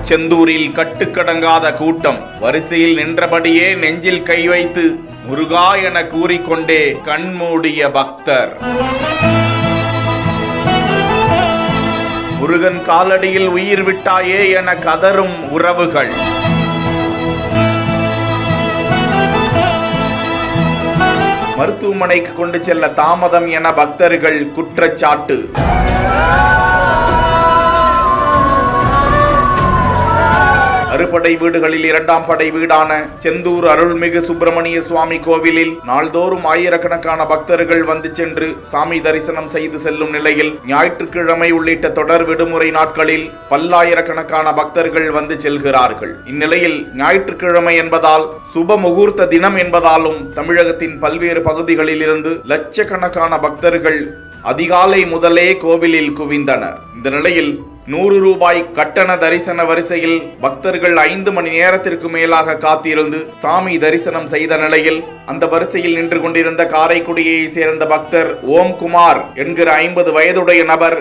செந்தூரில் கட்டுக்கடங்காத கூட்டம் வரிசையில் நின்றபடியே நெஞ்சில் கை வைத்து முருகா என கூறிக்கொண்டே கண்மூடிய பக்தர். முருகன் காலடியில் உயிர் விட்டாயே என கதரும் உறவுகள். மருத்துவமனைக்கு கொண்டு செல்ல தாமதம் என பக்தர்கள் குற்றச்சாட்டு. அறுபடை வீடுகளில் இரண்டாம் படை வீடான செந்தூர் அருள்மிகு சுப்பிரமணிய சுவாமி கோவிலில் நாள்தோறும் ஆயிரக்கணக்கான பக்தர்கள் வந்து சென்று சாமி தரிசனம் செய்து செல்லும் நிலையில் ஞாயிற்றுக்கிழமை உள்ளிட்ட தொடர் விடுமுறை நாட்களில் பல்லாயிரக்கணக்கான பக்தர்கள் வந்து செல்கிறார்கள். இந்நிலையில் ஞாயிற்றுக்கிழமை என்பதால் சுப முகூர்த்த தினம் என்பதாலும் தமிழகத்தின் பல்வேறு பகுதிகளில் இருந்து லட்சக்கணக்கான பக்தர்கள் அதிகாலை முதலே கோவிலில் குவிந்தனர். இந்த நிலையில் 100 ரூபாய் கட்டண தரிசன வரிசையில் பக்தர்கள் 5 மணி நேரத்திற்கு மேலாக காத்திருந்து சாமி தரிசனம் செய்த நிலையில் அந்த வரிசையில் நின்று கொண்டிருந்த காரைக்குடியை சேர்ந்த பக்தர் ஓம்குமார் என்கிற 50 வயதுடைய நபர்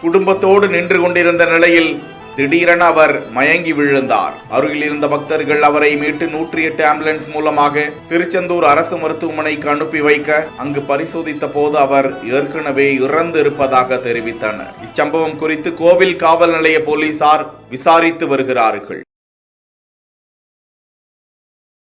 குடும்பத்தோடு நின்று கொண்டிருந்த நிலையில் திடீரென அவர் மயங்கி விழுந்தார். அருகில் இருந்த பக்தர்கள் அவரை மீட்டு 108 ஆம்புலன்ஸ் மூலமாக திருச்செந்தூர் அரசு மருத்துவமனைக்கு அனுப்பி வைக்க அங்கு பரிசோதித்த போது அவர் ஏற்கனவே இறந்து இருப்பதாக தெரிவித்தனர். இச்சம்பவம் குறித்து கோவில் காவல் நிலைய போலீசார் விசாரித்து வருகிறார்கள்.